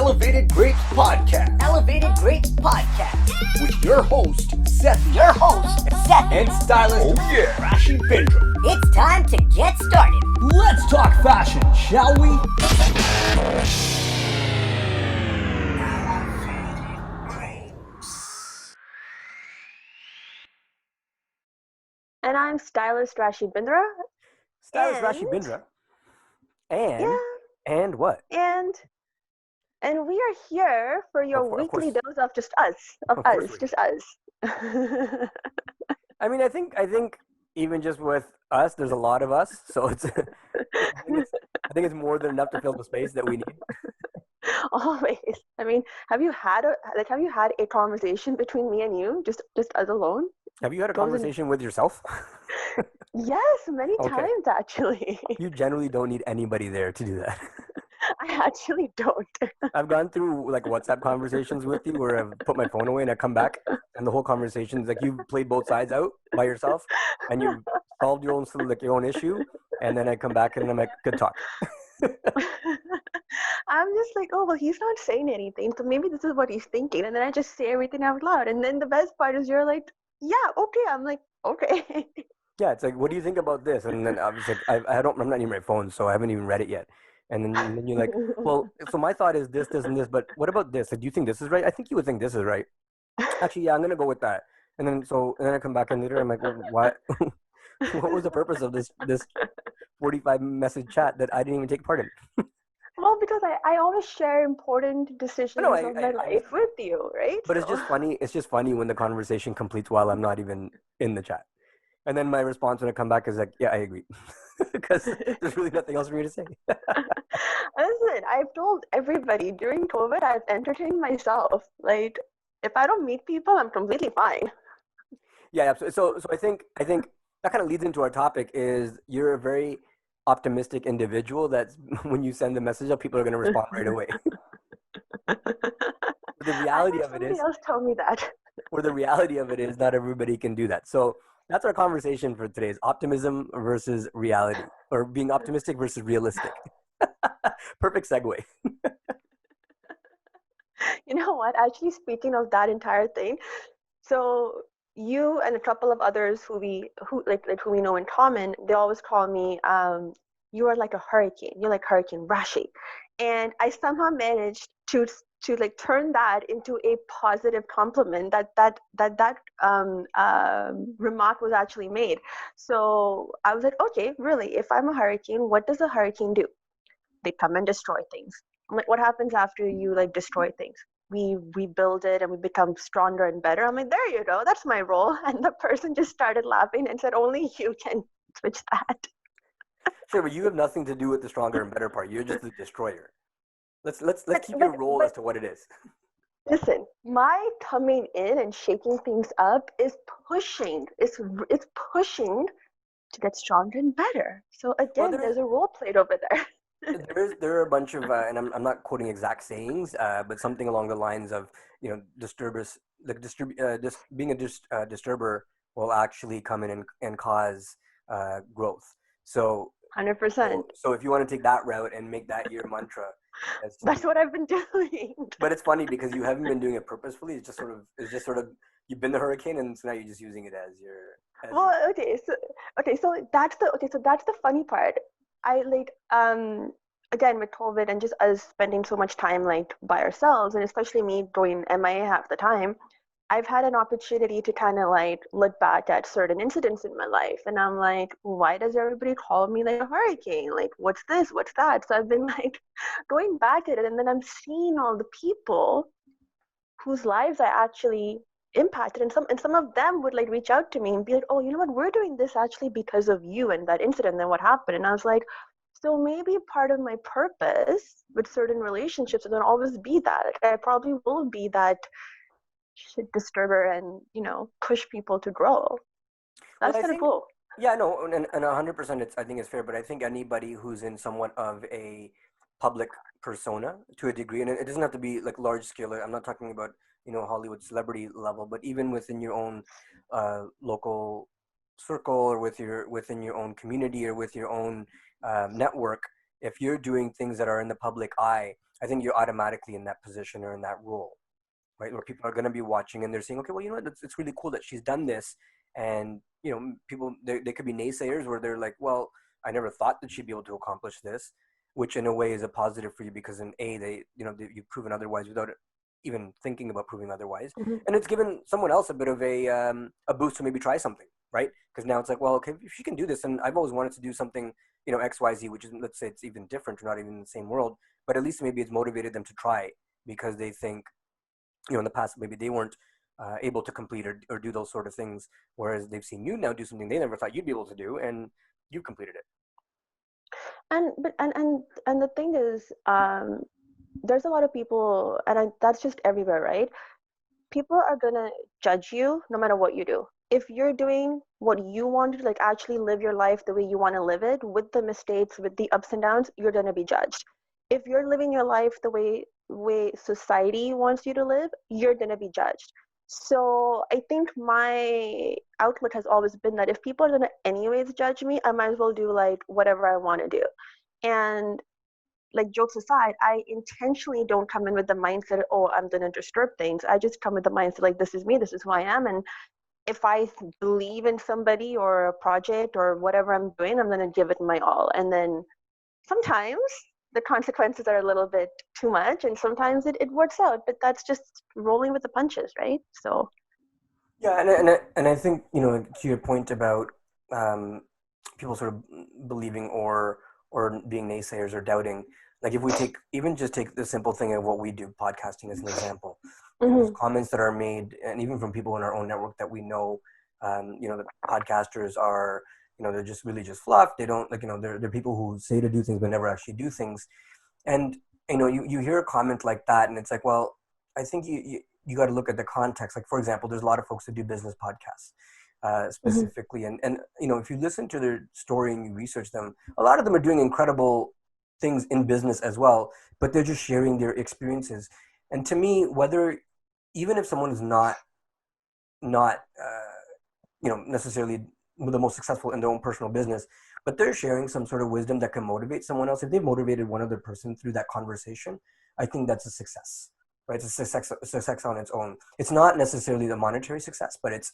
Elevated Grapes Podcast. Elevated Grapes Podcast. With your host, Sethee. Your host, Sethee. And stylist, Rashi Bindra. It's time to get started. Let's talk fashion, shall we? And I'm stylist Rashi Bindra. Stylist Rashi Bindra. And what? And we are here for your weekly dose of just us. Just us. I mean, I think even just with us, there's a lot of us, so I think it's more than enough to fill the space that we need. Always. I mean, have you had a conversation between me and you, just us alone? Have you had a conversation with yourself? Yes, many times actually. You generally don't need anybody there to do that. I actually don't. I've gone through like WhatsApp conversations with you where I've put my phone away and I come back and the whole conversation is like you've played both sides out by yourself and you've solved your own issue, and then I come back and I'm like, good talk. I'm just like, oh, well, he's not saying anything, so maybe this is what he's thinking. And then I just say everything out loud. And then the best part is you're like, yeah, okay. I'm like, okay. Yeah, it's like, what do you think about this? And then I was like, I'm not even my phone, so I haven't even read it yet. And then you're like, well, so my thought is this, and this, but what about this? Like, do you think this is right? I think you would think this is right. Actually, yeah, I'm going to go with that. And then I come back and later I'm like, well, what? What was the purpose of this 45 message chat that I didn't even take part in? Well, because I always share important decisions of my life with you, right? But it's just funny when the conversation completes while I'm not even in the chat. And then my response when I come back is like, yeah, I agree. Because there's really nothing else for me to say. Listen, I've told everybody during COVID, I've entertained myself. Like, if I don't meet people, I'm completely fine. Yeah, absolutely. So I think that kind of leads into our topic is you're a very optimistic individual that when you send the message up, people are going to respond right away. The reality of it is, somebody else told me that. Or the reality of it is not everybody can do that. So that's our conversation for today is optimism versus reality, or being optimistic versus realistic. Perfect segue. You know what? Actually, speaking of that entire thing, so you and a couple of others who we know in common, they always call me, you are like a hurricane. You're like Hurricane Rashi. And I somehow managed to like turn that into a positive compliment that remark was actually made. So I was like, okay, really, if I'm a hurricane, what does a hurricane do? They come and destroy things. I'm like, what happens after you like destroy things? We rebuild it and we become stronger and better. I'm like, there you go, that's my role. And the person just started laughing and said, only you can switch that. Sure, but you have nothing to do with the stronger and better part. You're just the destroyer. Let's keep your role as to what it is. Listen, my coming in and shaking things up is pushing. It's pushing to get stronger and better. So again, there's a role played over there. There are a bunch of, and I'm not quoting exact sayings, but something along the lines of, disturbers, like being a disturber will actually come in and cause growth. So 100%. So if you want to take that route and make that your mantra, that's what I've been doing. But it's funny because you haven't been doing it purposefully. It's just sort of you've been the hurricane, and so now you're just using it as your. So that's the funny part. I like again with COVID and just us spending so much time like by ourselves, and especially me going MIA half the time, I've had an opportunity to kind of like look back at certain incidents in my life, and I'm like, why does everybody call me like a hurricane? Like, what's this? What's that? So I've been like going back at it, and then I'm seeing all the people whose lives I actually impacted, and some of them would like reach out to me and be like, oh, you know what? We're doing this actually because of you and that incident and then what happened. And I was like, so maybe part of my purpose with certain relationships is going to always be that. I probably will be that shit disturber and push people to grow. That's kind of cool. Yeah, no, and 100%. I think it's fair, but I think anybody who's in somewhat of a public persona to a degree, and it doesn't have to be like large scale. I'm not talking about Hollywood celebrity level, but even within your own local circle or within your own community or with your own network, if you're doing things that are in the public eye, I think you're automatically in that position or in that role, right? Where people are going to be watching and they're saying, okay, well, you know what, it's really cool that she's done this. And, you know, people, they could be naysayers where they're like, well, I never thought that she'd be able to accomplish this, which in a way is a positive for you because in you've proven otherwise without even thinking about proving otherwise. Mhm. And it's given someone else a bit of a boost to maybe try something, right? Because now it's like, well, okay, if she can do this, and I've always wanted to do something, you know, XYZ, which is, let's say it's even different or not even in the same world, but at least maybe it's motivated them to try because they think, you know, in the past, maybe they weren't able to complete or do those sort of things, whereas they've seen you now do something they never thought you'd be able to do, and you've completed it. And the thing is, there's a lot of people, and that's just everywhere, right? People are gonna judge you no matter what you do. If you're doing what you want to, like, actually live your life the way you want to live it, with the mistakes, with the ups and downs, you're gonna be judged. If you're living your life the way society wants you to live, you're gonna be judged. So I think my outlook has always been that if people are gonna anyways judge me, I might as well do like whatever I want to do. And like, jokes aside, I intentionally don't come in with the mindset, oh, I'm gonna disturb things. I just come with the mindset like, this is me, this is who I am, and if I believe in somebody or a project or whatever I'm doing, I'm gonna give it my all. And then sometimes the consequences are a little bit too much, and sometimes it works out. But that's just rolling with the punches, right? So Yeah, and I think, you know, to your point about people sort of believing or being naysayers or doubting, like if we take the simple thing of what we do, podcasting as an example, you know, there's comments that are made, and even from people in our own network that we know, you know, the podcasters are, you know, they're just really just fluff. They don't, like, you know, they're people who say to do things but never actually do things. And, you know, you hear a comment like that and it's like, well, I think you got to look at the context. Like, for example, there's a lot of folks that do business podcasts specifically. And, you know, if you listen to their story and you research them, a lot of them are doing incredible things in business as well, but they're just sharing their experiences. And to me, whether, even if someone is not you know, necessarily the most successful in their own personal business, but they're sharing some sort of wisdom that can motivate someone else. If they've motivated one other person through that conversation, I think that's a success, right? It's a success on its own. It's not necessarily the monetary success, but it's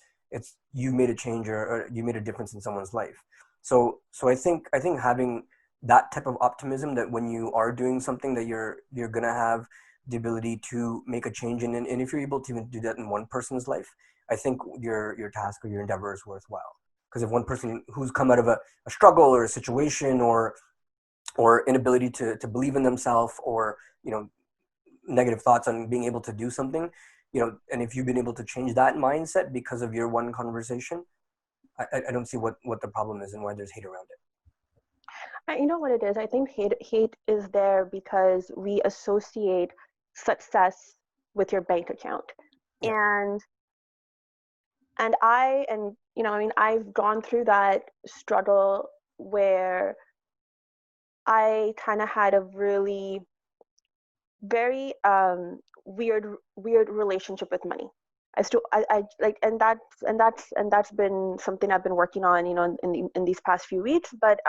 you made a change or you made a difference in someone's life. So I think having that type of optimism that when you are doing something that you're gonna have the ability to make a change in, and if you're able to even do that in one person's life, I think your task or your endeavor is worthwhile. Because if one person who's come out of a struggle or a situation or inability to believe in themselves, or, you know, negative thoughts on being able to do something, you know, and if you've been able to change that mindset because of your one conversation, I don't see what the problem is and why there's hate around it. you know what it is? I think hate is there because we associate success with your bank account. Yeah. And you know, I mean, I've gone through that struggle where I kind of had a really very weird relationship with money. I like, and that's been something I've been working on, you know, in these past few weeks. But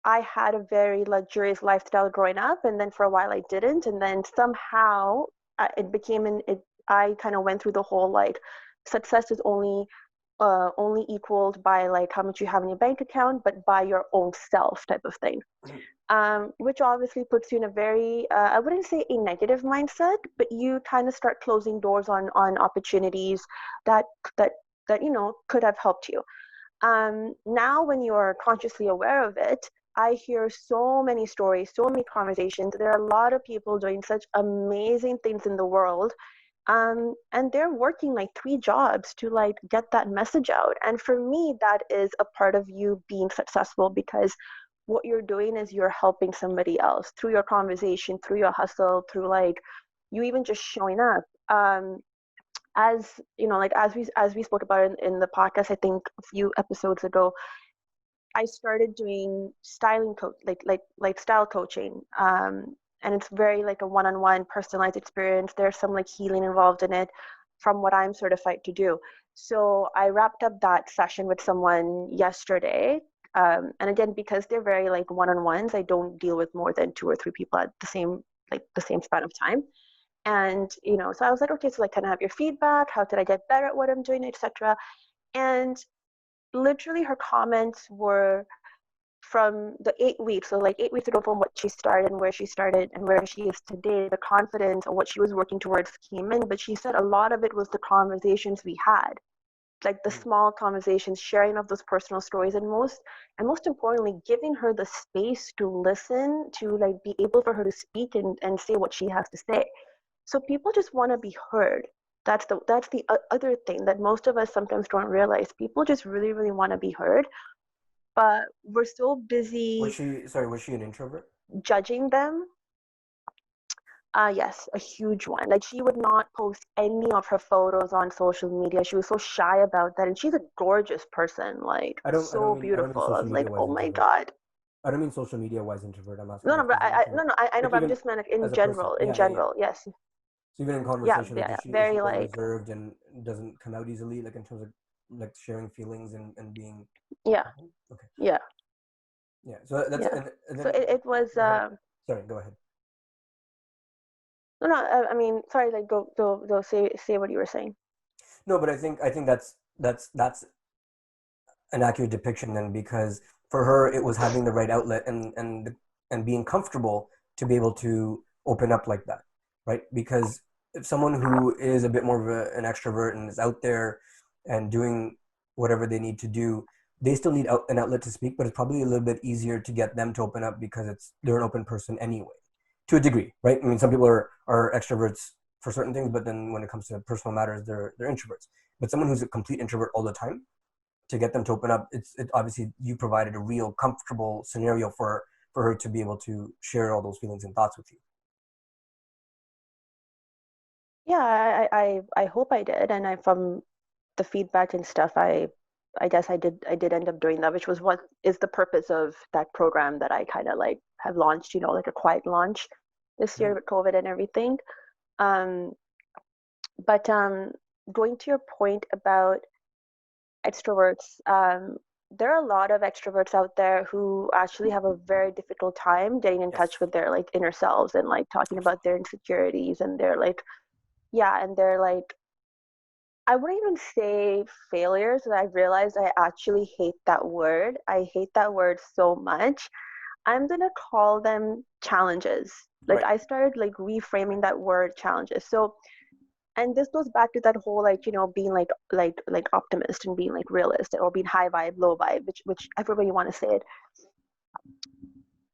I had a very luxurious lifestyle growing up, and then for a while I didn't, and then somehow it became I kind of went through the whole, like, success is only equaled by like how much you have in your bank account, but by your own self type of thing. Which obviously puts you in a very, I wouldn't say a negative mindset, but you kind of start closing doors on opportunities that you know could have helped you. Now, when you're consciously aware of it, I hear so many stories, so many conversations. There are a lot of people doing such amazing things in the world, and they're working like 3 jobs to like get that message out. And for me, that is a part of you being successful, because what you're doing is you're helping somebody else through your conversation, through your hustle, through like you even just showing up. As you know, like as we spoke about in the podcast, I think a few episodes ago, I started doing styling like style coaching. And it's very like a one-on-one personalized experience. There's some like healing involved in it from what I'm certified to do. So I wrapped up that session with someone yesterday, And again, because they're very like one-on-ones, I don't deal with more than 2 or 3 people at the same span of time. And so I was like, okay, so like, can I have your feedback? How did I get better at what I'm doing, etc. And literally her comments were from the 8 weeks, so like 8 weeks ago from what she started and where she is today, the confidence of what she was working towards came in. But she said a lot of it was the conversations we had, like the small conversations, sharing of those personal stories, and most importantly, giving her the space to listen, to like be able for her to speak and say what she has to say. So people just want to be heard. That's the other thing that most of us sometimes don't realize. People just really, really want to be heard, but we're so busy Was she an introvert? judging them. Yes, a huge one. Like, she would not post any of her photos on social media. She was so shy about that, and she's a gorgeous person, like so beautiful. I was like, oh my God. I don't mean social media wise introvert. I'm asking No, no, like but I introvert. no, I know, Like but I'm even just meant like in as a person. general, yes. So even in Yeah, conversation, like yeah, is she very more like, reserved and doesn't come out easily, like in terms of like sharing feelings and being yeah, open? Okay. yeah, Yeah. So that's yeah. and So then it was, go ahead. Sorry, go ahead. no, I mean, sorry, like go say what you were saying. No, but I think that's an accurate depiction then, because for her it was having the right outlet and being comfortable to be able to open up like that, right? Because if someone who is a bit more of an extrovert and is out there and doing whatever they need to do, they still need an outlet to speak, but it's probably a little bit easier to get them to open up because they're an open person anyway, to a degree, right? I mean, some people are extroverts for certain things, but then when it comes to personal matters, they're introverts. But someone who's a complete introvert all the time, to get them to open up, it obviously you provided a real comfortable scenario for her to be able to share all those feelings and thoughts with you. Yeah, I hope I did, and I from the feedback and stuff, I guess I did end up doing that, which was what is the purpose of that program that I kind of like have launched, like a quiet launch this year with COVID and everything. Um, but going to your point about extroverts, there are a lot of extroverts out there who actually have a very difficult time getting in touch with their like inner selves and like talking about their insecurities and their like, yeah, and they're like, I wouldn't even say failures. I realized I actually hate that word. I hate that word so much. I'm gonna call them challenges. Like, Right. I started like reframing that word challenges. So, and this goes back to that whole like, being like optimist and being like realist, or being high vibe, low vibe, which everybody want to say it.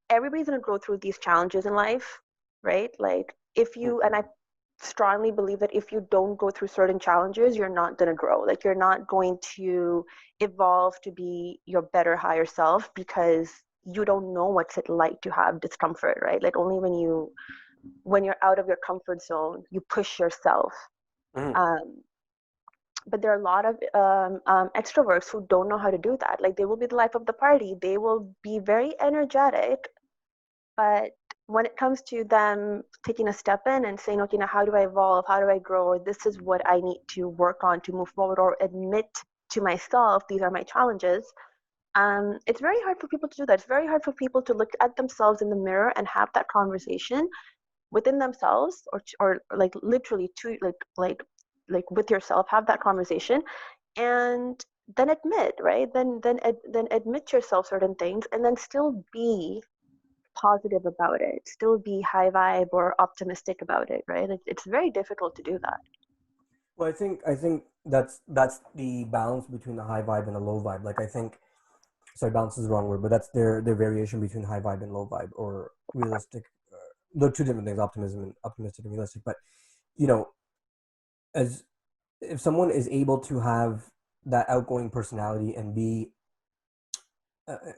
Everybody's gonna go through these challenges in life, right? Like, if you, and I strongly believe that if you don't go through certain challenges, you're not going to grow. Like, you're not going to evolve to be your better, higher self, because you don't know what's it like to have discomfort, right? Like, only when you're out of your comfort zone, you push yourself. Mm-hmm. But there are a lot of extroverts who don't know how to do that. Like, they will be the life of the party. They will be very energetic, but when it comes to them taking a step in and saying, okay, now how do I evolve? How do I grow? Or this is what I need to work on to move forward, or admit to myself, these are my challenges. It's very hard for people to do that. It's very hard for people to look at themselves in the mirror and have that conversation within themselves, or like literally to like with yourself, have that conversation, and then admit, right? Then admit yourself certain things, and then still be positive about it, still be high vibe or optimistic about it, right? It's very difficult to do that. Well, I think that's the balance between the high vibe and the low vibe. Like, I think, sorry, balance is the wrong word, but that's their variation between high vibe and low vibe, or realistic. They're two different things: optimistic and realistic. But you know, as if someone is able to have that outgoing personality and be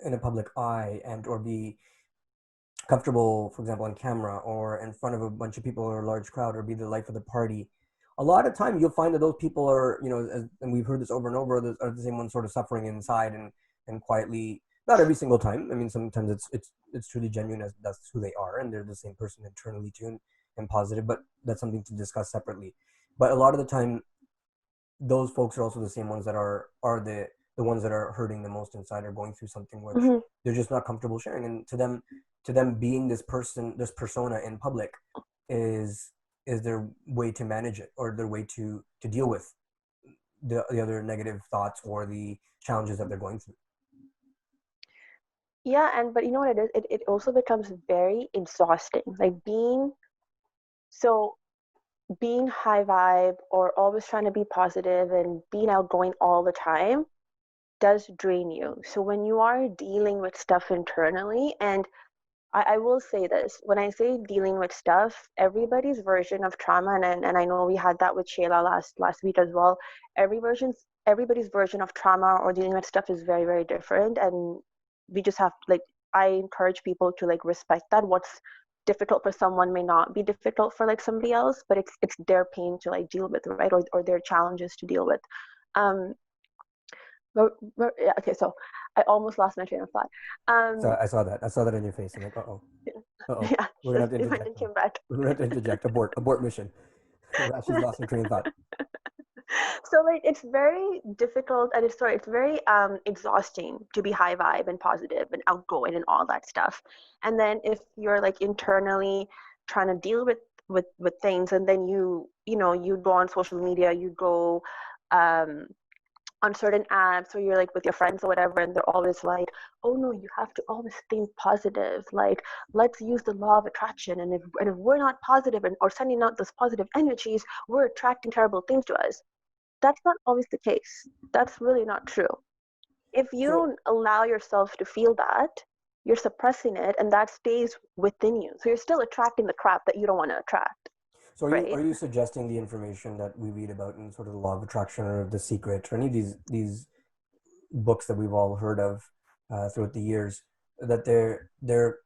in a public eye, and or be comfortable, for example, on camera or in front of a bunch of people or a large crowd, or be the life of the party, a lot of time you'll find that those people are, and we've heard this over and over, are the same ones sort of suffering inside and quietly. Not every single time. I mean, sometimes it's truly genuine, as that's who they are, and they're the same person internally too, and positive. But that's something to discuss separately. But a lot of the time, those folks are also the same ones that are the the ones that are hurting the most inside are going through something which Mhm. they're just not comfortable sharing. And to them being this persona in public is their way to manage it, or their way to deal with the other negative thoughts or the challenges that they're going through. Yeah, and but you know what it is? It also becomes very exhausting. Like so being high vibe or always trying to be positive and being outgoing all the time does drain you. So when you are dealing with stuff internally, and I will say this, when I say dealing with stuff, everybody's version of trauma, and I know we had that with Shayla last week as well. Everybody's version of trauma or dealing with stuff is very, very different. And we just have like, I encourage people to like respect that. What's difficult for someone may not be difficult for like somebody else, but it's their pain to like deal with, right? Or their challenges to deal with. Um, yeah, okay, so I almost lost my train of thought. So I saw that. I saw that in your face. I'm like, uh-oh. Yeah, We're gonna have to it went interject and now. came back. We're gonna have to interject. Abort mission. She's lost her train of thought. So like it's very difficult, and it's very exhausting to be high vibe and positive and outgoing and all that stuff. And then if you're like internally trying to deal with things, and then you go on social media, you go um on certain apps, or you're like with your friends or whatever, and they're always like, oh no, you have to always think positive, like let's use the law of attraction, and if we're not positive or sending out those positive energies, we're attracting terrible things to us. That's not always the case. That's really not true. If you So don't allow yourself to feel that, you're suppressing it, and that stays within you, so you're still attracting the crap that you don't want to attract, So right? are you suggesting the information that we read about in sort of the law of attraction or the secret, or any of these books that we've all heard of throughout the years, that their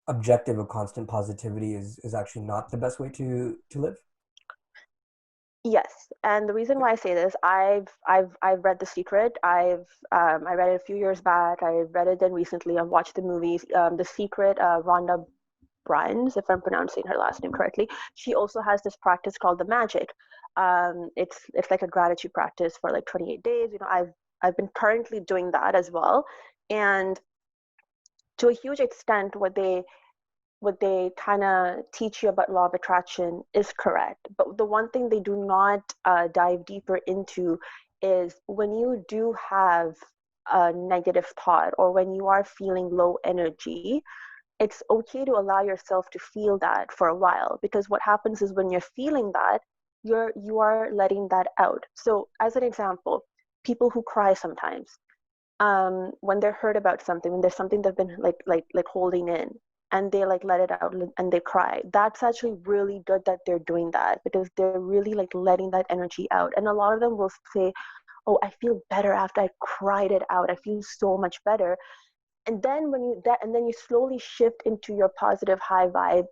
objective of constant positivity is actually not the best way to live? Yes, and the reason why I say this, I've read The Secret. I read it a few years back. I read it then recently. I've watched the movies. The Secret, Rhonda Byrne, if I'm pronouncing her last name correctly. She also has this practice called the magic. It's like a gratitude practice for like 28 days. I've been currently doing that as well, and to a huge extent, what they kind of teach you about law of attraction is correct. But the one thing they do not dive deeper into is when you do have a negative thought, or when you are feeling low energy, it's okay to allow yourself to feel that for a while, because what happens is when you're feeling that, you are letting that out. So as an example, people who cry sometimes, when they're hurt about something, when there's something they've been like holding in, and they like let it out and they cry, that's actually really good that they're doing that, because they're really like letting that energy out. And a lot of them will say, oh, I feel better after I cried it out, I feel so much better. And then and then you slowly shift into your positive high vibe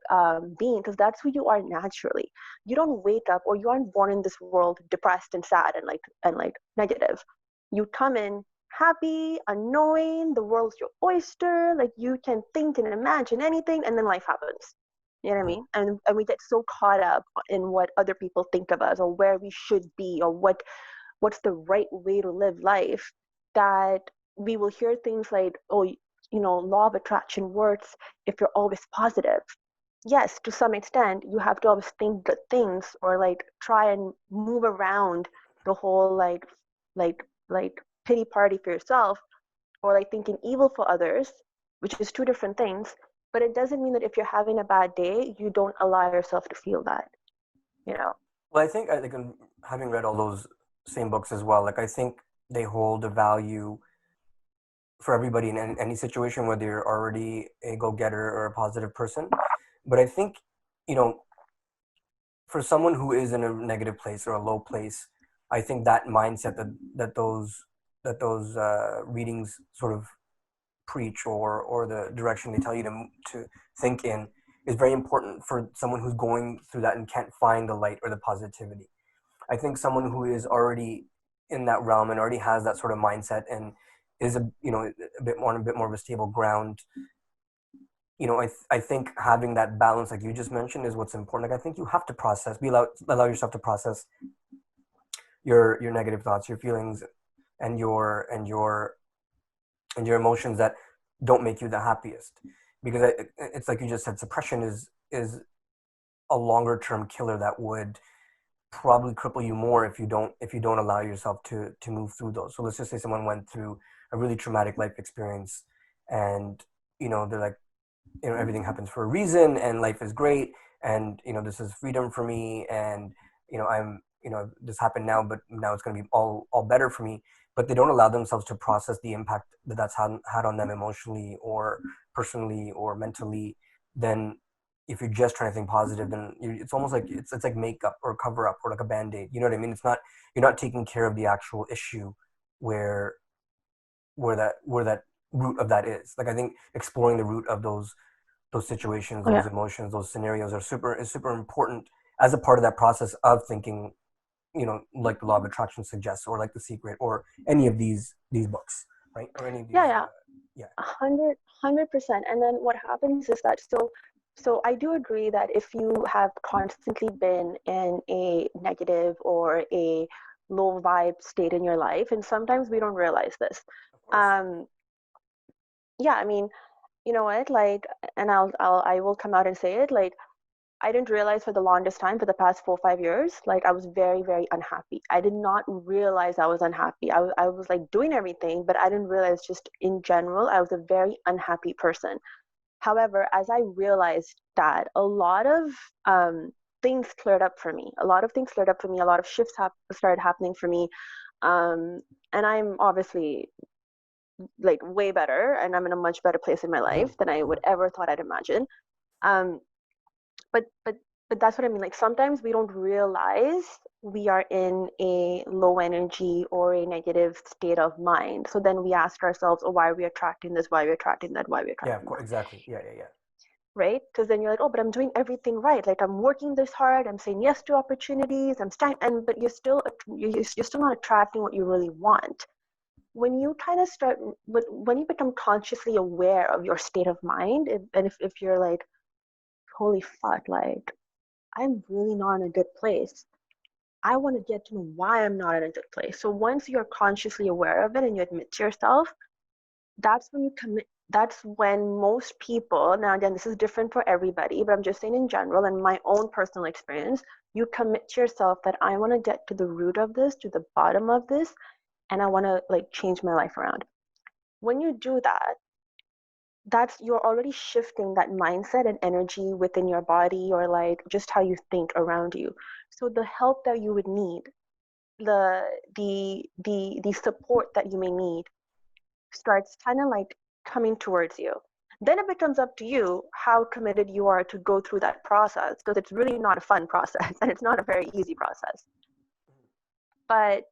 being, because that's who you are naturally. You don't wake up, or you aren't born in this world depressed and sad and like negative. You come in happy, unknowing, the world's your oyster, like you can think and imagine anything, and then life happens. You know what I mean? And we get so caught up in what other people think of us, or where we should be, or what's the right way to live life, that we will hear things like, oh, law of attraction works if you're always positive. Yes, to some extent, you have to always think good things, or like try and move around the whole like pity party for yourself, or like thinking evil for others, which is two different things. But it doesn't mean that if you're having a bad day, you don't allow yourself to feel that, you know. Well, I think having read all those same books as well, like I think they hold a value for everybody in any situation, whether you're already a go-getter or a positive person. But I think, you know, for someone who is in a negative place or a low place, I think that mindset that those readings sort of preach, or the direction they tell you to think in, is very important for someone who's going through that and can't find the light or the positivity. I think someone who is already in that realm and already has that sort of mindset and is a bit more of a stable ground. I think having that balance, like you just mentioned, is what's important. Like I think you have to allow yourself to process your negative thoughts, your feelings, and your emotions that don't make you the happiest. Because it's like you just said, suppression is a longer term killer that would probably cripple you more if you don't allow yourself to move through those. So let's just say someone went through a really traumatic life experience, and they're like, everything happens for a reason, and life is great, and this is freedom for me, and I'm this happened now, but now it's going to be all better for me. But they don't allow themselves to process the impact that that's had on them emotionally or personally or mentally. Then if you're just trying to think positive, then it's almost like it's like makeup or cover up or like a band-aid. You know what I mean? It's not, you're not taking care of the actual issue where that root of that is. Like, I think exploring the root of those situations, those emotions, those scenarios is super important as a part of that process of thinking, like the law of attraction suggests, or like The Secret, or any of these books, right? Or any of these. Yeah. 100%. And then what happens is that, so I do agree that if you have constantly been in a negative or a low vibe state in your life, and sometimes we don't realize this. Yeah, I mean, you know what, like, and I will come out and say it, like, I didn't realize for the longest time, for the past 4 or 5 years, like, I was very, very unhappy. I did not realize I was unhappy. I was like doing everything, but I didn't realize, just in general, I was a very unhappy person. However, as I realized that, a lot of things cleared up for me. A lot of things cleared up for me. A lot of shifts started happening for me. And I'm obviously like way better, and I'm in a much better place in my life than I would ever thought I'd imagine. Um, but that's what I mean. Like, sometimes we don't realize we are in a low energy or a negative state of mind. So then we ask ourselves, oh, why are we attracting this? Why are we attracting that? Why are we attracting that? Exactly. Yeah. Right? Because then you're like, oh, but I'm doing everything right. Like, I'm working this hard. I'm saying yes to opportunities. but you're still not attracting what you really want. When you kind of start, when you become consciously aware of your state of mind, and if you're like, holy fuck, like, I'm really not in a good place. I want to get to know why I'm not in a good place. So once you're consciously aware of it and you admit to yourself, that's when you commit. That's when most people, now again, this is different for everybody, but I'm just saying in general, and my own personal experience, you commit to yourself that I want to get to the root of this, to the bottom of this, and I want to like change my life around. When you do that, you're already shifting that mindset and energy within your body, or like just how you think around you. So the help that you would need, the support that you may need, starts kind of like coming towards you. Then it becomes up to you how committed you are to go through that process, because it's really not a fun process and it's not a very easy process. But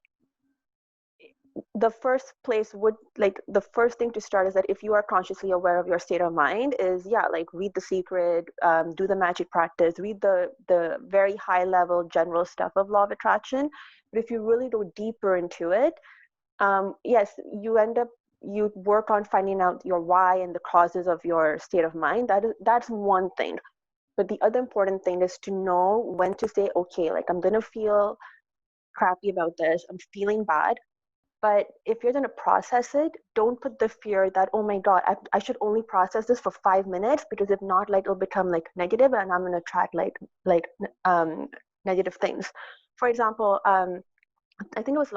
the first thing to start is that if you are consciously aware of your state of mind, is like read The Secret, do the magic practice, read the very high level general stuff of law of attraction. But if you really go deeper into it, yes, you work on finding out your why and the causes of your state of mind. That's one thing. But the other important thing is to know when to say, okay, like, I'm gonna feel crappy about this, I'm feeling bad. But if you're going to process it, don't put the fear that, oh my God, I should only process this for 5 minutes, because if not, like, it'll become like negative and I'm going to attract negative things. For example, I think it was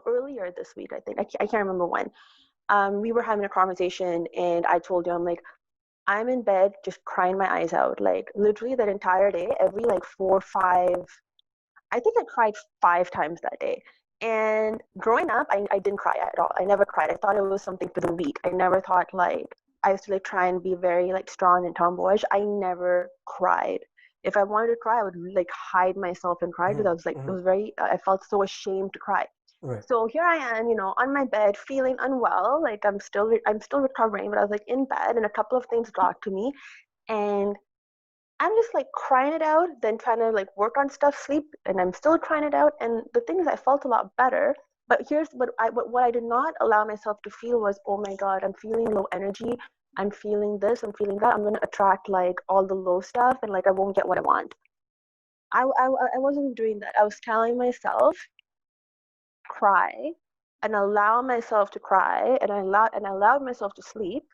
earlier this week, I think. I can't remember when. We were having a conversation and I told you, I'm like, I'm in bed just crying my eyes out. Like, literally that entire day, every like 4 or 5, I think I cried 5 times that day. And growing up, I didn't cry at all. I never cried. I thought it was something for the weak. I never thought, like, I used to like try and be very like strong and tomboyish. I never cried. If I wanted to cry, I would like hide myself and cry, because I was like, it was I felt so ashamed to cry. Right. So here I am, on my bed, feeling unwell. Like, I'm still recovering, but I was like in bed, and a couple of things got to me, and I'm just like crying it out, then trying to like work on stuff, sleep, and I'm still crying it out. And the thing is, I felt a lot better. But here's what I did not allow myself to feel was, oh my God, I'm feeling low energy. I'm feeling this, I'm feeling that. I'm going to attract like all the low stuff, and like I won't get what I want. I wasn't doing that. I was telling myself, cry, and allow myself to cry, and I allowed myself to sleep,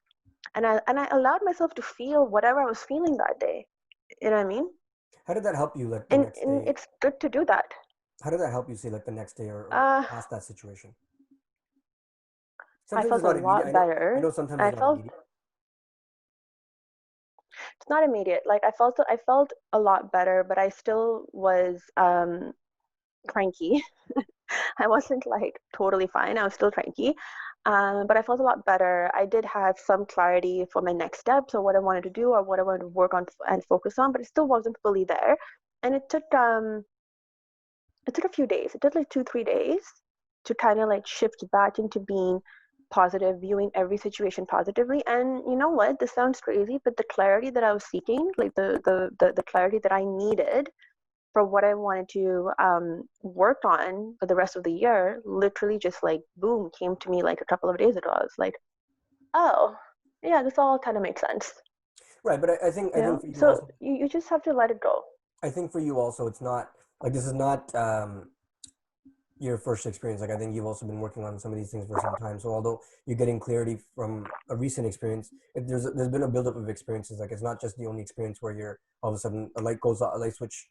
and I allowed myself to feel whatever I was feeling that day. You know what I mean? How did that help you, like, the And, next and day? it's good to do that. How did that help you, say, like, the next day or Uh, past that situation? I Sometimes it's felt a not immediate. lot better. Sometimes I it's not felt immediate. it's not immediate. Like I felt a lot better, but I still was cranky. I wasn't like totally fine. I was still cranky. But I felt a lot better. I did have some clarity for my next steps or what I wanted to do or what I wanted to work on and focus on, but it still wasn't fully there. And it took a few days. It took like 2-3 days to kind of like shift back into being positive, viewing every situation positively. And you know what? This sounds crazy, but the clarity that I was seeking, like the clarity that I needed for what I wanted to work on for the rest of the year, literally just like boom, came to me like a couple of days ago. I was like, oh, yeah, this all kind of makes sense. Right, but I think for you So also, you just have to let it go. I think for you also, it's not like this is not your first experience. Like, I think you've also been working on some of these things for some time. So although you're getting clarity from a recent experience, there's been a buildup of experiences. Like, it's not just the only experience where you're all of a sudden a light goes off, a light switch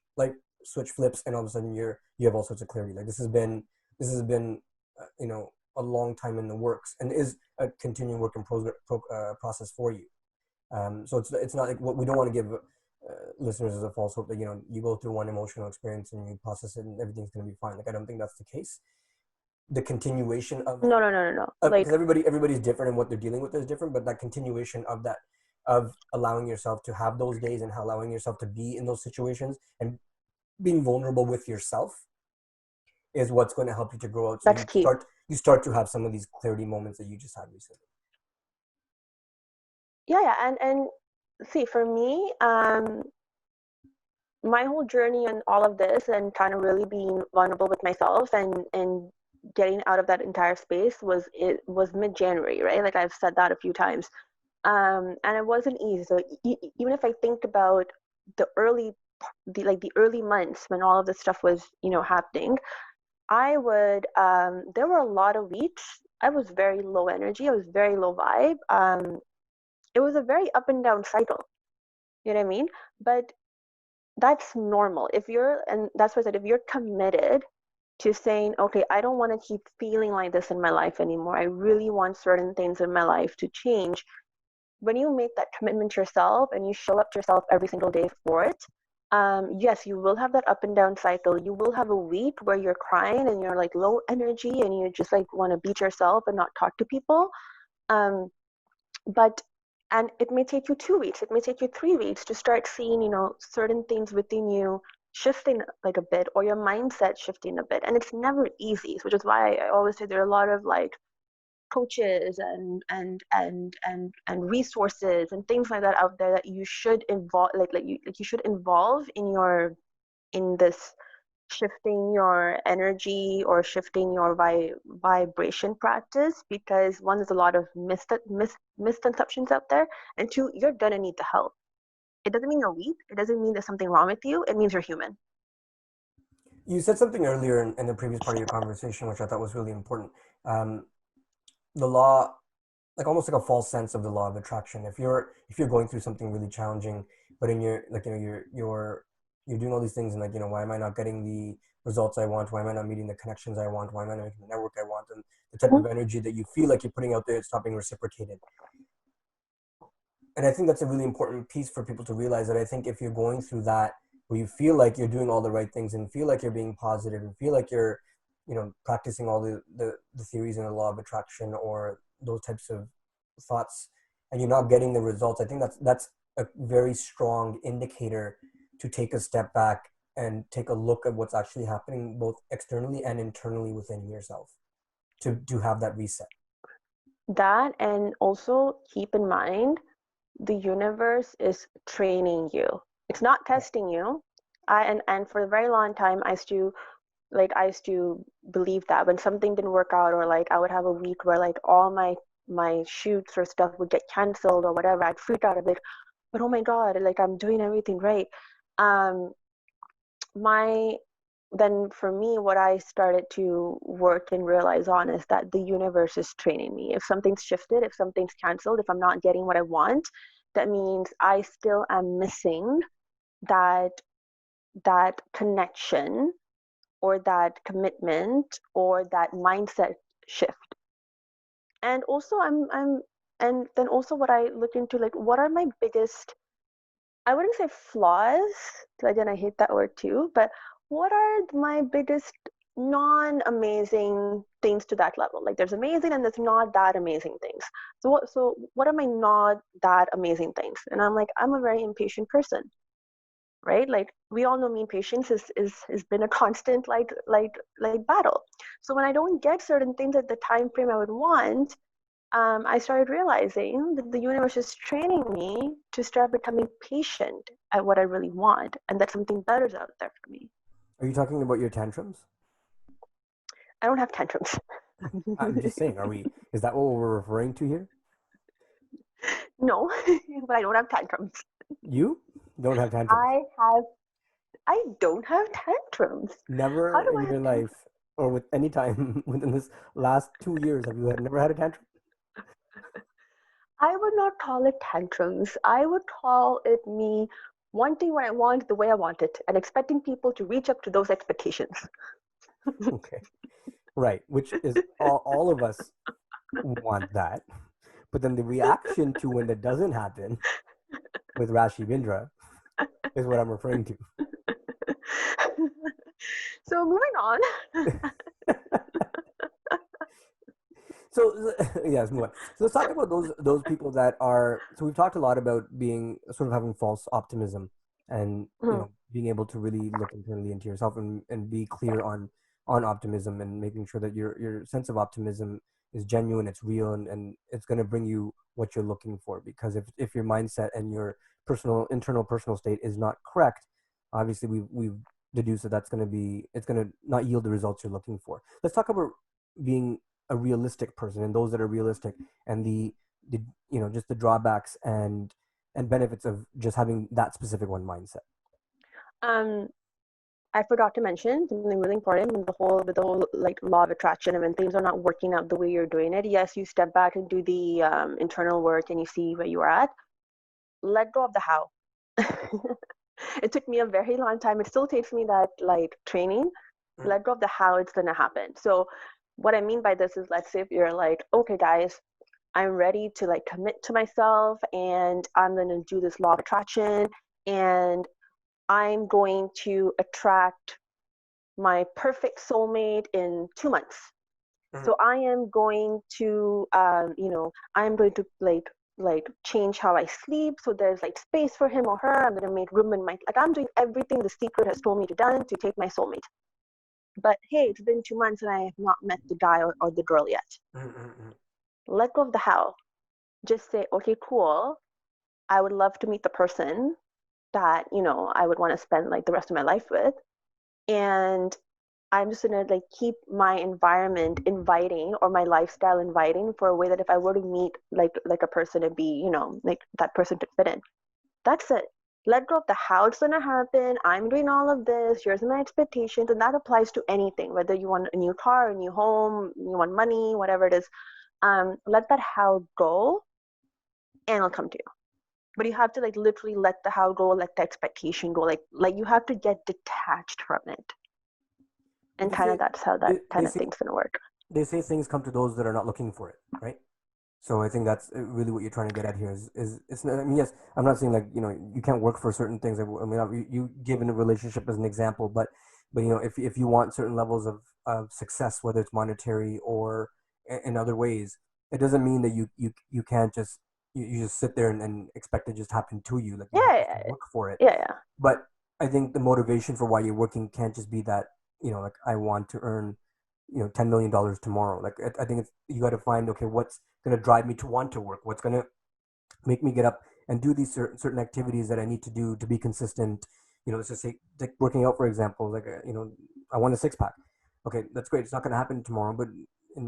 flips, and all of a sudden you have all sorts of clarity. Like, this has been a long time in the works and is a continuing work in process for you. So it's not like what we don't want to give listeners as a false hope that you go through one emotional experience and you process it and everything's going to be fine. Like, I don't think that's the case. The continuation of No, no, no, no, no. because Like everybody's different and what they're dealing with is different, but that continuation of that, of allowing yourself to have those days and allowing yourself to be in those situations and being vulnerable with yourself is what's going to help you to grow out. So that's key. you start to have some of these clarity moments that you just had recently. Yeah, yeah, and see, for me, my whole journey and all of this and kind of really being vulnerable with myself and getting out of that entire space was mid-January, right? Like I've said that a few times. And it wasn't easy. So even if I think about the early the early months when all of this stuff was, happening, I would there were a lot of weeks I was very low energy, I was very low vibe. It was a very up and down cycle. You know what I mean? But that's normal. And that's why I said, if you're committed to saying, okay, I don't want to keep feeling like this in my life anymore. I really want certain things in my life to change. When you make that commitment to yourself and you show up to yourself every single day for it, yes, you will have that up and down cycle. You will have a week where you're crying and you're like low energy and you just like want to beat yourself and not talk to people. Um, but and it may take you 2 weeks, it may take you 3 weeks to start seeing, certain things within you shifting like a bit or your mindset shifting a bit. And it's never easy, which is why I always say there are a lot of like coaches and resources and things like that out there that you should involve you should involve in this shifting your energy or shifting your vibration practice, because one, there's a lot of misconceptions out there, and two, you're gonna need the help. It doesn't mean you're weak, it doesn't mean there's something wrong with you, it means you're human. You said something earlier in the previous part of your conversation, which I thought was really important. Um, the law, like almost like a false sense of the law of attraction. If you're going through something really challenging, but in your like you're doing all these things and like why am I not getting the results I want? Why am I not meeting the connections I want? Why am I not making the network I want? And the type of energy that you feel like you're putting out there, it's not being reciprocated. And I think that's a really important piece for people to realize, that I think if you're going through that, where you feel like you're doing all the right things and feel like you're being positive and feel like you're, practicing all the theories in the law of attraction or those types of thoughts, and you're not getting the results, I think that's a very strong indicator to take a step back and take a look at what's actually happening both externally and internally within yourself to have that reset. That, and also keep in mind, the universe is training you. It's not testing you. And for a very long time I used to believe that when something didn't work out, or like I would have a week where like all my shoots or stuff would get canceled or whatever, I'd freak out a bit. But oh my God, like I'm doing everything right. Um, my then for me, what I started to work and realize on is that the universe is training me. If something's shifted, if something's canceled, if I'm not getting what I want, that means I still am missing that that connection or that commitment or that mindset shift. And also I'm and then also what I look into, like, what are my biggest, I wouldn't say flaws, 'cause again I hate that word too, but what are my biggest non-amazing things to that level? Like, there's amazing and there's not that amazing things. So what are my not that amazing things? And I'm like, I'm a very impatient person, right? Like, we all know me, patience is has been a constant like battle. So when I don't get certain things at the time frame I would want, I started realizing that the universe is training me to start becoming patient at what I really want, and that something better is out there for me. Are you talking about your tantrums? I don't have tantrums. I'm just saying, is that what we're referring to here? No, but I don't have tantrums. You don't have tantrums. I don't have tantrums. How Never do in I your have tantrums? life or with any time within this last 2 years have you never had a tantrum? I would not call it tantrums. I would call it me wanting what I want the way I want it and expecting people to reach up to those expectations. Okay. Right. Which is all of us want that. But then the reaction to when that doesn't happen with Rashi Bindra is what I'm referring to. So moving on. So yes, move on. So let's talk about those people that are. So we've talked a lot about being sort of having false optimism, and being able to really look internally into yourself and be clear on optimism, and making sure that your sense of optimism is genuine, it's real, and it's going to bring you what you're looking for. Because if your mindset and your internal personal state is not correct, obviously we've deduced that it's going to not yield the results you're looking for. Let's talk about being a realistic person and those that are realistic, and the just the drawbacks and benefits of just having that specific one mindset. Um, I forgot to mention something really important with the whole like law of attraction. And when things are not working out the way you're doing it, yes, you step back and do the internal work and you see where you are at. Let go of the how. It took me a very long time. It still takes me that like training. Let go of the how it's gonna happen. So what I mean by this is, let's say if you're like, okay guys, I'm ready to like commit to myself and I'm gonna do this law of attraction and I'm going to attract my perfect soulmate in 2 months. So I am going to, I'm going to like change how I sleep. So there's like space for him or her. I'm going to make room in my, like I'm doing everything the secret has told me to done to take my soulmate. But hey, it's been 2 months and I have not met the guy or the girl yet. Let go of the how. Just say, okay, cool. I would love to meet the person that, I would want to spend like the rest of my life with. And I'm just gonna like keep my environment inviting or my lifestyle inviting for a way that if I were to meet like a person to be, like that person could fit in. That's it. Let go of the how it's gonna happen. I'm doing all of this. Here's my expectations, and that applies to anything. Whether you want a new car, a new home, you want money, whatever it is. Let that how go, and it'll come to you. But you have to like literally let the how go, let the expectation go. Like you have to get detached from it. And kind of that's how that kind of thing's gonna work. They say things come to those that are not looking for it, right? So I think that's really what you're trying to get at here. Is it's not, I mean, yes, I'm not saying like you can't work for certain things. I mean, you given a relationship as an example, but if you want certain levels of success, whether it's monetary or in other ways, it doesn't mean that you can't just you just sit there and expect it to just happen to you. Like you have to work for it. Yeah. But I think the motivation for why you're working can't just be that like I want to earn $10 million tomorrow. Like I think you got to find, okay, what's going to drive me to want to work, what's going to make me get up and do these certain activities that I need to do to be consistent. Let's just say like working out, for example. Like I want a six-pack. Okay, that's great. It's not going to happen tomorrow, but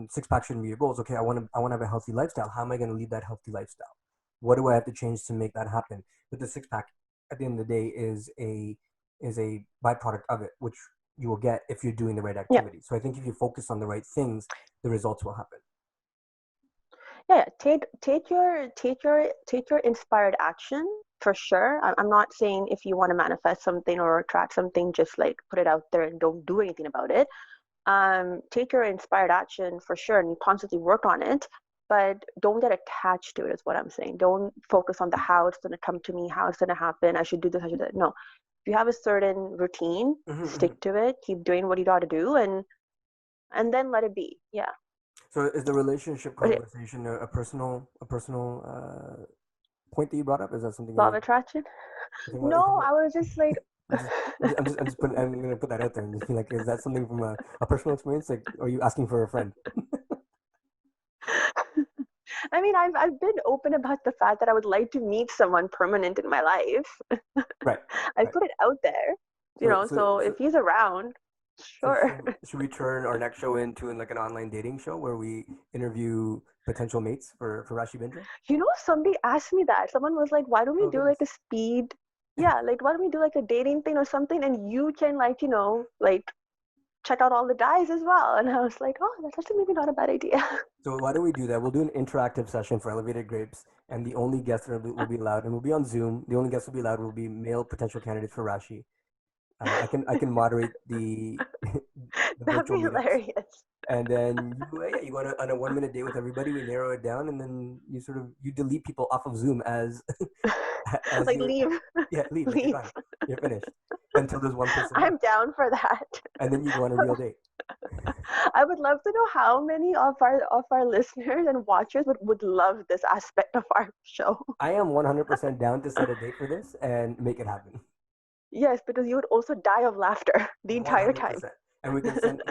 six-pack shouldn't be your goals. Okay, I want to have a healthy lifestyle. How am I going to lead that healthy lifestyle? What do I have to change to make that happen? But the six-pack at the end of the day is a byproduct of it, which you will get if you're doing the right activity. So I think if you focus on the right things, the results will happen. Yeah, take your inspired action for sure. I'm not saying if you want to manifest something or attract something, just like put it out there and don't do anything about it. Take your inspired action for sure, and you constantly work on it, but don't get attached to it, is what I'm saying. Don't focus on the how it's going to come to me, how it's going to happen, I should do this, I should do that. No, if you have a certain routine, stick to it, keep doing what you got to do, and then let it be. Yeah. So is the relationship conversation a personal point that you brought up? Is that something? Law of attraction? No, I was just like. I'm gonna put that out there and just be like, is that something from a personal experience? Like, are you asking for a friend? I mean, I've been open about the fact that I would like to meet someone permanent in my life. Right. I put it out there, so if he's around, sure. So should we turn our next show into like an online dating show where we interview potential mates for Rashi Bindra? Somebody asked me that. Someone was like, why don't we do like a speed? Yeah, like why don't we do like a dating thing or something, and you can like check out all the guys as well. And I was like, oh, that's actually maybe not a bad idea. So why don't we do that? We'll do an interactive session for Elevated Grapes, and the only guests that will be allowed, and we'll be on Zoom. The only guests will be allowed will be male potential candidates for Rashi. I can moderate the That'd be hilarious. And then you go on a 1 minute date with everybody. We narrow it down, and then you delete people off of Zoom as like leave. Yeah, leave. Leave. You're finished until there's one person. I'm down for that. And then you go on a real date. I would love to know how many of our listeners and watchers would love this aspect of our show. I am 100% down to set a date for this and make it happen. Yes, because you would also die of laughter the entire 100%. Time. And we can send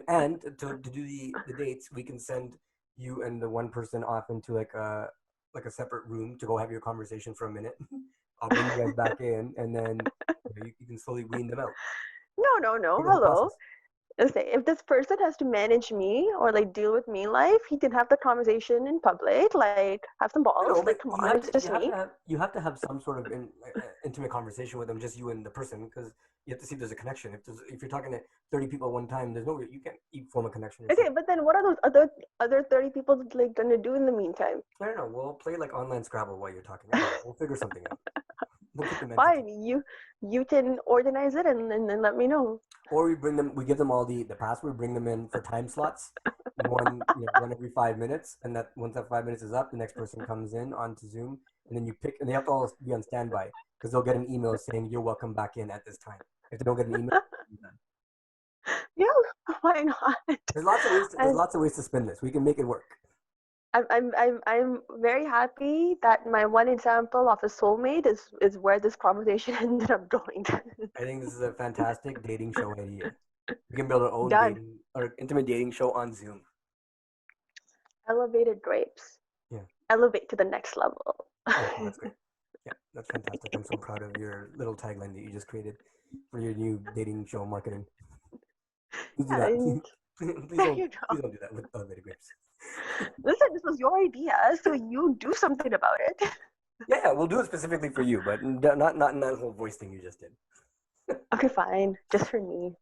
and to do the dates, we can send you and the one person off into like a separate room to go have your conversation for a minute. I'll bring you guys back in, and then you can slowly wean them out. No. Hello. If this person has to manage me or like deal with me in life, he can have the conversation in public, like have some balls. Like, come on, it's just me. You have to have some sort of intimate conversation with them, just you and the person, because you have to see if there's a connection. If you're talking to 30 people at one time, there's no you can't form a connection. Okay, but then what are those other 30 people like gonna do in the meantime? I don't know. We'll play like online Scrabble while you're talking. We'll figure something out. Fine, you can organize it and then let me know. Or we give them all the password, bring them in for time slots, one every 5 minutes, and that once that 5 minutes is up, the next person comes in onto Zoom, and then you pick, and they have to all be on standby because they'll get an email saying you're welcome back in at this time. If they don't get an email, yeah, why not? There's lots of ways to spin this. We can make it work. I'm very happy that my one example of a soulmate is where this conversation ended up going. I think this is a fantastic dating show idea. We can build our own intimate dating show on Zoom. Elevated Grapes. Yeah. Elevate to the next level. Oh, that's great. Yeah, that's fantastic. I'm so proud of your little tagline that you just created for your new dating show marketing. Please do that. Please don't do that with Elevated Grapes. Listen, this was your idea, so you do something about it. Yeah, we'll do it specifically for you, but not in that whole voice thing you just did. Okay, fine, just for me.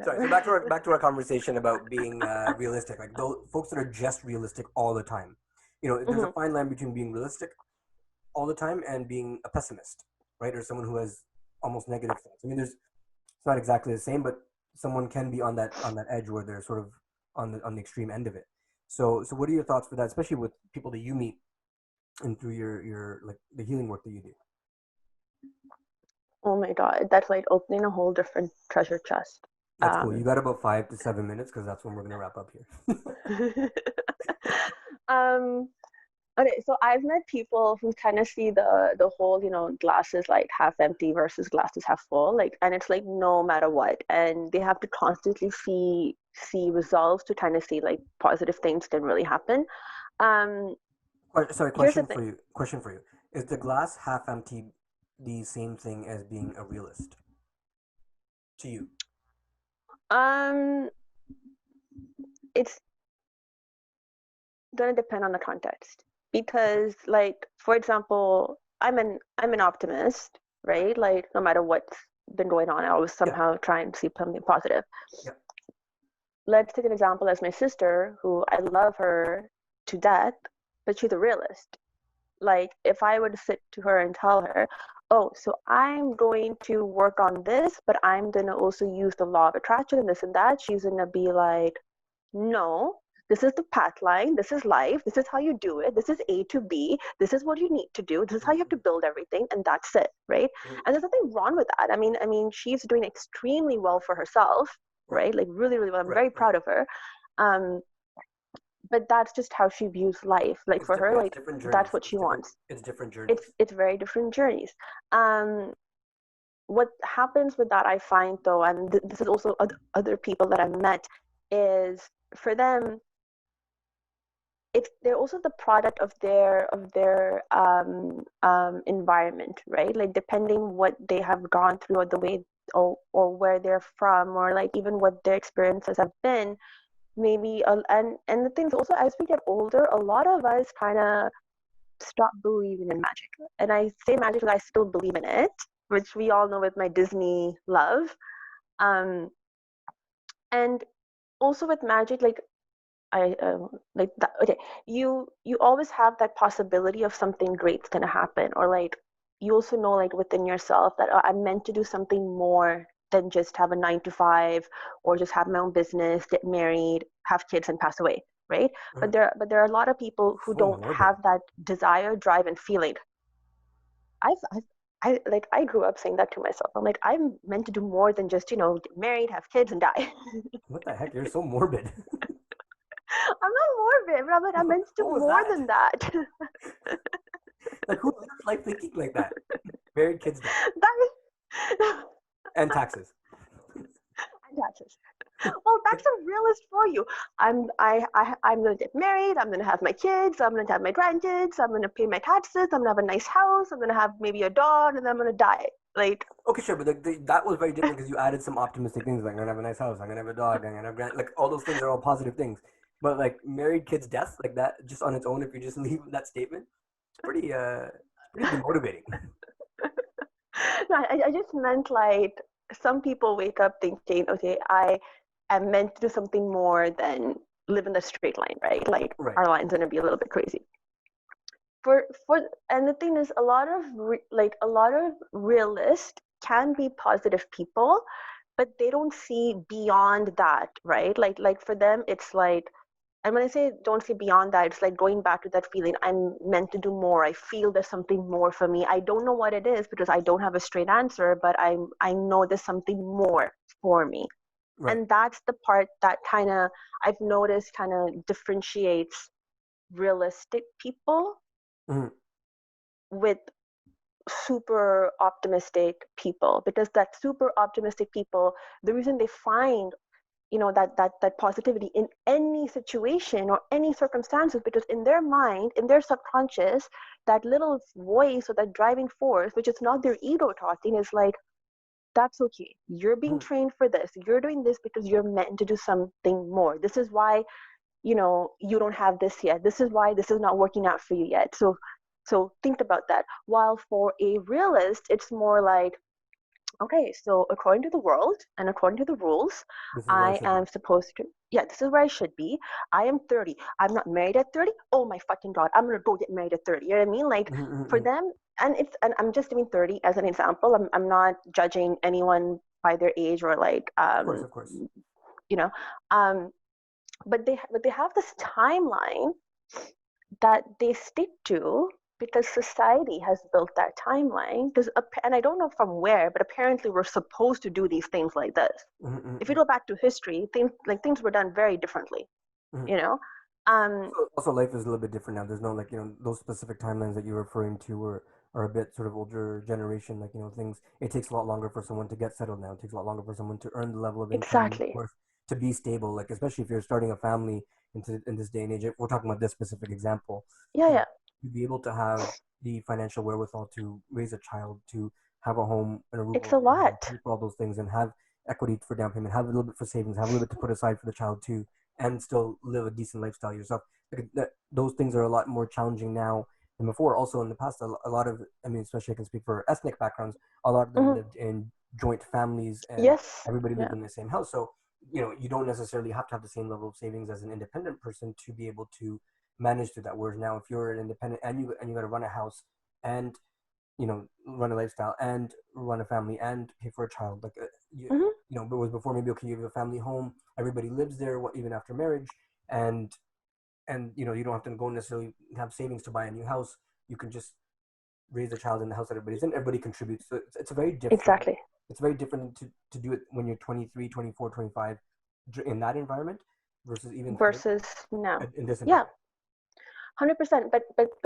Sorry, so back to our conversation about being realistic. Like those folks that are just realistic all the time. There's a fine line between being realistic all the time and being a pessimist, right? Or someone who has almost negative thoughts. I mean, it's not exactly the same, but someone can be on that edge where they're sort of on the extreme end of it. So what are your thoughts for that, especially with people that you meet and through your like the healing work that you do? Oh my God, that's like opening a whole different treasure chest. That's cool. You got about 5 to 7 minutes because that's when we're gonna wrap up here. Okay, so I've met people who kind of see the whole, glasses like half empty versus glasses half full, like, and it's like no matter what, and they have to constantly see results to kind of see like positive things can really happen. Question for you. Is the glass half empty the same thing as being a realist to you? It's gonna depend on the context, because like, for example, I'm an optimist, right? Like no matter what's been going on, I always somehow try and see something positive. Yeah. Let's take an example as my sister, who I love her to death, but she's a realist. Like, if I were to sit to her and tell her, oh, so I'm going to work on this, but I'm going to also use the law of attraction and this and that, she's going to be like, no, this is the path line, this is life, this is how you do it, this is A to B, this is what you need to do, this is how you have to build everything, and that's it, right? And there's nothing wrong with that. I mean, she's doing extremely well for herself, right? Like, really, really well. I'm very proud of her. But that's just how she views life. Like, It's for her, like, that's what it's she wants. It's different journeys. It's very different journeys. What happens with that, I find, though, and this is also other people that I've met, is for them, if they're also the product of their environment, right? Like, depending what they have gone through, or the way, or where they're from, or like even what their experiences have been, maybe. And the things also, as we get older, a lot of us kind of stop believing in magic. And I say magic because I still believe in it, which we all know with my Disney love. And also with magic, like, I like that. Okay, you always have that possibility of something great's gonna happen, or like, you also know, like, within yourself that, I'm meant to do something more than just have a 9 to 5, or just have my own business, get married, have kids, and pass away, right? But there are a lot of people who don't have that desire, drive, and feeling. I grew up saying that to myself. I'm like, I'm meant to do more than just, get married, have kids, and die. What the heck? You're so morbid. I'm not morbid, but I'm like, I'm meant to do more than that. Like, who lives life thinking like that? Married, kids, die. And taxes. And taxes. Well, that's a realist for you. I'm gonna get married. I'm gonna have my kids. I'm gonna have my grandkids. I'm gonna pay my taxes. I'm gonna have a nice house. I'm gonna have maybe a dog, and then I'm gonna die. Like, okay, sure, but that was very different because you added some optimistic things, like, I'm gonna have a nice house, I'm gonna have a dog, I'm gonna have like, all those things are all positive things. But like, married, kids, death, like that, just on its own, if you just leave that statement, it's pretty demotivating. No, I just meant, like, some people wake up thinking, okay, I am meant to do something more than live in the straight line, right? Like, our line's gonna be a little bit crazy. And the thing is, a lot of realists can be positive people, but they don't see beyond that, right? Like for them, it's like, and when I say don't see beyond that, it's like going back to that feeling, I'm meant to do more. I feel there's something more for me. I don't know what it is because I don't have a straight answer, but I know there's something more for me. Right. And that's the part that kind of, I've noticed, kind of differentiates realistic people with super optimistic people, because that super optimistic people, the reason they find that positivity in any situation or any circumstances, because in their mind, in their subconscious, that little voice or that driving force, which is not their ego talking, is like, that's okay, you're being trained for this, you're doing this because you're meant to do something more. This is why you don't have this yet, this is why this is not working out for you yet. So think about that. While for a realist, it's more like, okay, so according to the world and according to the rules, I am supposed to, this is where I should be. I am 30. I'm not married at 30. Oh my fucking God, I'm going to go get married at 30. You know what I mean? Like, for them, and I'm just doing 30 as an example. I'm not judging anyone by their age or like, of course. But they have this timeline that they stick to, because society has built that timeline. And I don't know from where, but apparently we're supposed to do these things like this. If you go back to history, things were done very differently. Also, life is a little bit different now. There's no, like, those specific timelines that you're referring to are a bit sort of older generation. Like, things, it takes a lot longer for someone to get settled now. It takes a lot longer for someone to earn the level of income, to be stable. Like, especially if you're starting a family in this day and age. If we're talking about this specific example. To be able to have the financial wherewithal to raise a child, to have a home and a roof. It's a lot. Pay for all those things, and have equity for down payment, have a little bit for savings, have a little bit to put aside for the child too, and still live a decent lifestyle yourself. Those things are a lot more challenging now than before. Also, in the past, a lot of, especially I can speak for ethnic backgrounds, a lot of them lived in joint families and Yes. everybody lived Yeah. in the same house. So, you don't necessarily have to have the same level of savings as an independent person to be able to manage through that. Whereas now, if you're an independent and you got to run a house and run a lifestyle and run a family and pay for a child, like but it was before maybe okay, you have a family home, everybody lives there, even after marriage, and you don't have to go necessarily have savings to buy a new house. You can just raise a child in the house that everybody's in. Everybody contributes. So it's very different. Exactly. It's very different to do it when you're 23, 24, 25 in that environment versus even now. in this Yeah. environment. 100%. But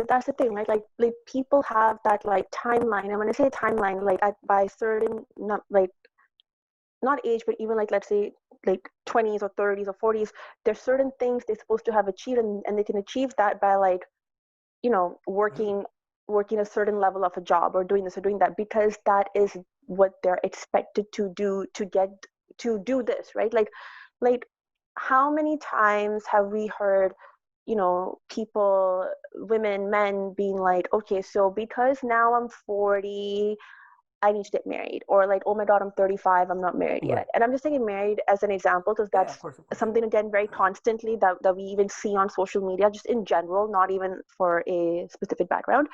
that's the thing, right? Like people have that like timeline. And when I say timeline, like by certain not age, but even like let's say like 20s or 30s or 40s, there's certain things they're supposed to have achieved, and they can achieve that by like working a certain level of a job or doing this or doing that, because that is what they're expected to do to get to do this, right? Like how many times have we heard people, women, men being like, okay, so because now I'm 40, I need to get married, or like, oh my God, I'm 35, I'm not married yet. And I'm just taking married as an example because that's of course. something, again, very constantly that we even see on social media, just in general, not even for a specific background.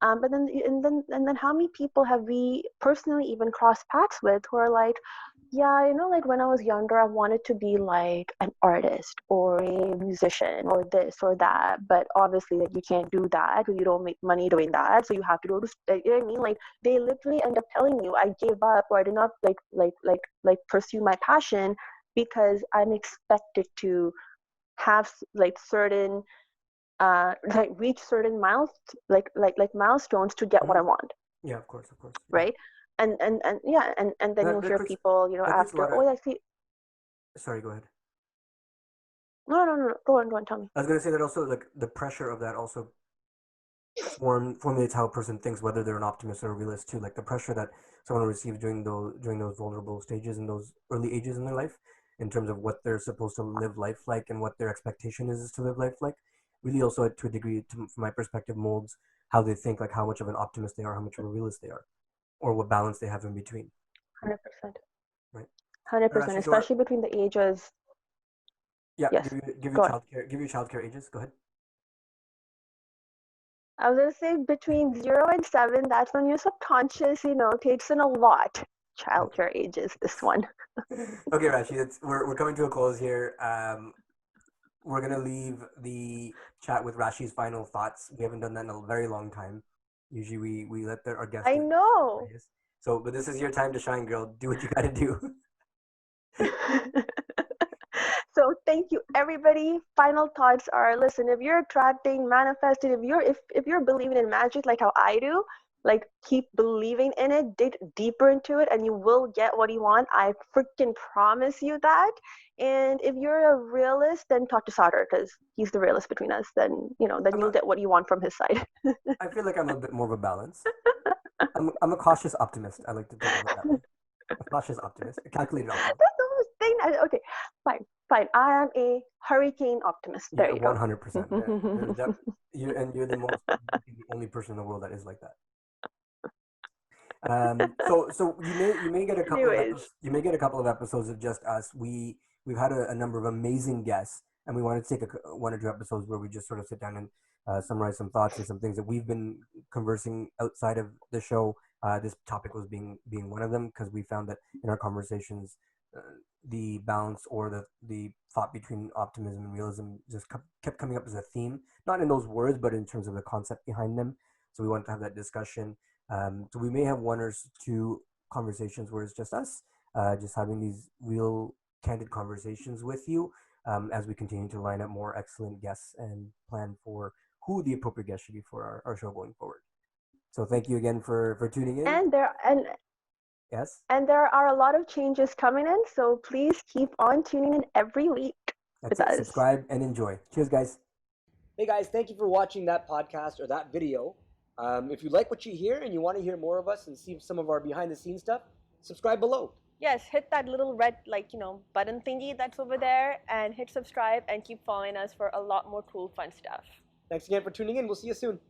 But then how many people have we personally even crossed paths with who are like, yeah, like when I was younger, I wanted to be like an artist or a musician or this or that. But obviously, like, you can't do that because you don't make money doing that. So you have to go to, you know what I mean? Like, they literally end up telling you, I gave up, or I did not like pursue my passion because I'm expected to have like certain like reach certain milestones to get what I want. Yeah, of course. Right. And yeah, and then you'll hear people, after, oh, I see. Sorry, go ahead. No, go on, tell me. I was going to say that also, like, the pressure of that also formulates how a person thinks, whether they're an optimist or a realist too. Like the pressure that someone receives during those vulnerable stages in those early ages in their life, in terms of what they're supposed to live life like and what their expectation is to live life like, really also to a degree, from my perspective, molds how they think, like how much of an optimist they are, how much of a realist they are, or what balance they have in between. 100%. Right. 100%, especially between the ages. Yeah. Yes. Give your childcare ages. Go ahead. I was gonna say between 0 and 7. That's when your subconscious, takes in a lot. Childcare ages. This one. Okay, Rashi. We're coming to a close here. We're gonna leave the chat with Rashi's final thoughts. We haven't done that in a very long time. Usually we let our guests. I know. So, but this is your time to shine, girl. Do what you gotta do. So thank you, everybody. Final thoughts are: listen, if you're attracting, manifesting, if you're believing in magic like how I do, like, keep believing in it, dig deeper into it, and you will get what you want. I freaking promise you that. And if you're a realist, then talk to Sauter, because he's the realist between us. Then you'll get what you want from his side. I feel like I'm a bit more of a balance. I'm a cautious optimist. I like to think of it that way. A cautious optimist, a calculated optimist. That's the whole thing. Okay, fine. I am a hurricane optimist. There you go. 100%. You're the only person in the world that is like that. So you may get a couple of couple of episodes of just us. We've had a number of amazing guests, and we wanted to take one or two episodes where we just sort of sit down and summarize some thoughts and some things that we've been conversing outside of the show. This topic was being one of them, because we found that in our conversations, the balance or the thought between optimism and realism just kept coming up as a theme, not in those words, but in terms of the concept behind them. So we wanted to have that discussion. So we may have one or two conversations where it's just us, just having these real candid conversations with you, as we continue to line up more excellent guests and plan for who the appropriate guest should be for our show going forward. So thank you again for tuning in. Yes. And there are a lot of changes coming in, so please keep on tuning in every week. That's it. Subscribe and enjoy. Cheers, guys. Hey guys, thank you for watching that podcast or that video. If you like what you hear and you want to hear more of us and see some of our behind the scenes stuff, subscribe below. Yes, hit that little red button thingy that's over there, and hit subscribe, and keep following us for a lot more cool fun stuff. Thanks again for tuning in. We'll see you soon.